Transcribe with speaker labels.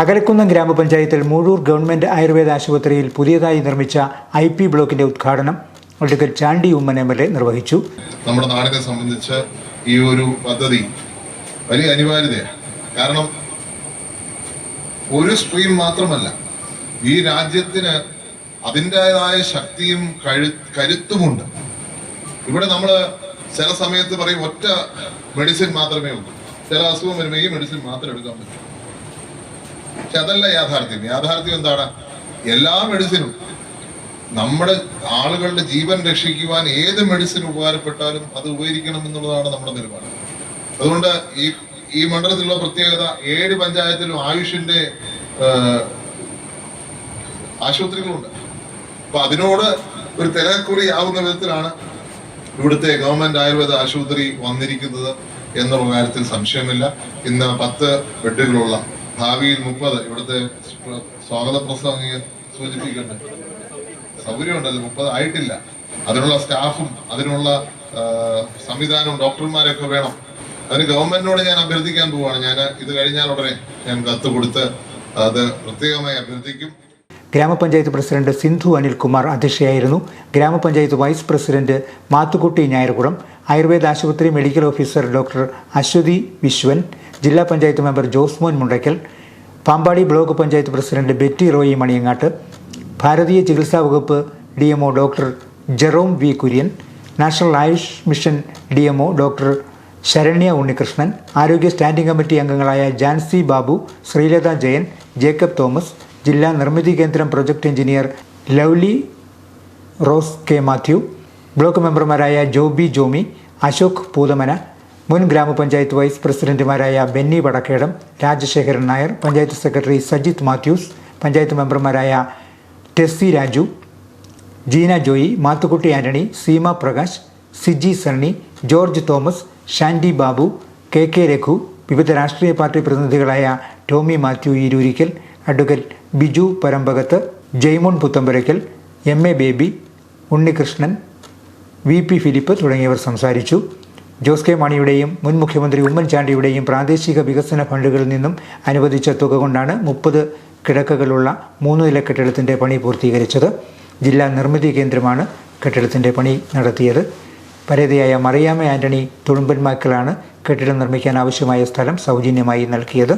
Speaker 1: അകലക്കുന്നം ഗ്രാമപഞ്ചായത്തിൽ മൂഴൂർ ഗവൺമെന്റ് ആയുർവേദ ആശുപത്രിയിൽ പുതിയതായി നിർമ്മിച്ച IP ബ്ലോക്കിന്റെ ഉദ്ഘാടനം അഡ്വക്കേറ്റ് ചാണ്ടി ഉമ്മൻ MLA നിർവഹിച്ചു.
Speaker 2: നമ്മുടെ നാടിനെ സംബന്ധിച്ച് ഈ ഒരു പദ്ധതി വലിയ അനിവാര്യതയാണ്. കാരണം ഒരു സ്ട്രീം മാത്രമല്ല, ഈ രാജ്യത്തിന് അതിൻ്റെതായ ശക്തിയും കരുത്തുമുണ്ട്. ഇവിടെ നമ്മൾ ചില സമയത്ത് പറയും ഒറ്റ മെഡിസിൻ മാത്രമേ ഉള്ളൂ, ചില അസുഖം വരുമ്പോൾ ഈ മെഡിസിൻ മാത്രം എടുക്കാൻ പറ്റും. പക്ഷെ അതല്ല യാഥാർത്ഥ്യം. യാഥാർത്ഥ്യം എന്താണ്? എല്ലാ മെഡിസിനും നമ്മുടെ ആളുകളുടെ ജീവൻ രക്ഷിക്കുവാൻ ഏത് മെഡിസിൻ ഉപകാരപ്പെട്ടാലും അത് ഉപകരിക്കണം എന്നുള്ളതാണ് നമ്മുടെ നിലപാട്. അതുകൊണ്ട് ഈ മണ്ഡലത്തിലുള്ള പ്രത്യേകത 7 പഞ്ചായത്തിലും ആയുഷിന്റെ ആശുപത്രികളുണ്ട്. അപ്പൊ അതിനോട് ഒരു തിരക്കുറി ആവുന്ന വിധത്തിലാണ് ഇവിടുത്തെ ഗവൺമെന്റ് ആയുർവേദ ആശുപത്രി വന്നിരിക്കുന്നത് എന്നുള്ള കാര്യത്തിൽ സംശയമില്ല. ഇന്ന് 10 ബെഡുകളുള്ള, ഭാവിയിൽ 30. ഇവിടുത്തെ സ്വാഗത പ്രസംഗം സൂചിപ്പിക്കട്ടെ, സൗകര്യമുണ്ട്, അത് 30 ആയിട്ടില്ല. അതിനുള്ള സ്റ്റാഫും അതിനുള്ള സംവിധാനവും ഡോക്ടർമാരൊക്കെ വേണം. അതിന് ഗവൺമെന്റിനോട് ഞാൻ അഭ്യർത്ഥിക്കാൻ പോവുകയാണ്. ഞാൻ ഇത് കഴിഞ്ഞാൽ ഉടനെ ഞാൻ കത്ത് കൊടുത്ത് അത് പ്രത്യേകമായി അഭ്യർത്ഥിക്കും.
Speaker 1: ഗ്രാമപഞ്ചായത്ത് പ്രസിഡന്റ് സിന്ധു അനിൽകുമാർ അധ്യക്ഷയായിരുന്നു. ഗ്രാമപഞ്ചായത്ത് വൈസ് പ്രസിഡന്റ് മാത്തുക്കുട്ടി ഞായർകുളം, ആയുർവേദ ആശുപത്രി medical officer doctor Aswathy Viswan, ജില്ലാ panchayat member Josmon Mundakkal, Pampady block panchayat president Betty Roy Maniyangattu, ഭാരതീയ ചികിത്സാ വകുപ്പ് DMO doctor Jerome V. Kurian, national Ayush mission DMO doctor Saranya Unnikrishnan, ആരോഗ്യ സ്റ്റാൻഡിംഗ് കമ്മിറ്റി അംഗങ്ങളായ ജാൻസി ബാബു, ശ്രീലത ജയൻ, ജേക്കബ് തോമസ്, ജില്ലാ Nirmithi Kendram project engineer Lovely Rose K. Mathew, block മെമ്പർമാരായ ജോബി ജോമി, അശോക് പൂതമന, മുൻ ഗ്രാമപഞ്ചായത്ത് വൈസ് പ്രസിഡന്റുമാരായ ബെന്നി വടക്കേടം, രാജശേഖരൻ നായർ, പഞ്ചായത്ത് സെക്രട്ടറി സജിത് മാത്യൂസ്, പഞ്ചായത്ത് മെമ്പർമാരായ Tessy Raju, Jeena Joy, Mathukutty Antony, Seema Prakash, Siji Sunny, George Thomas, Shandy Babu, KK Raghu, വിവിധ രാഷ്ട്രീയ പാർട്ടി പ്രതിനിധികളായ Tomy Mathew Eeroorickal, advocate Biju Parambakath, Jaimon Puthamparackal, MA Baby, Unnikrishnan, VP Philip തുടങ്ങിയവർ സംസാരിച്ചു. ജോസ് കെ മാണിയുടെയും മുൻ മുഖ്യമന്ത്രി ഉമ്മൻചാണ്ടിയുടെയും പ്രാദേശിക വികസന ഫണ്ടുകളിൽ നിന്നും അനുവദിച്ച തുക കൊണ്ടാണ് 30 കിടക്കകളുള്ള 3 നില കെട്ടിടത്തിൻ്റെ പണി പൂർത്തീകരിച്ചത്. ജില്ലാ നിർമ്മിതി കേന്ദ്രമാണ് കെട്ടിടത്തിൻ്റെ പണി നടത്തിയത്. പരേതയായ മറിയാമ്മ ആന്റണി തുളുമ്പന്മാക്കലാണ് കെട്ടിടം നിർമ്മിക്കാൻ ആവശ്യമായ സ്ഥലം സൗജന്യമായി നൽകിയത്.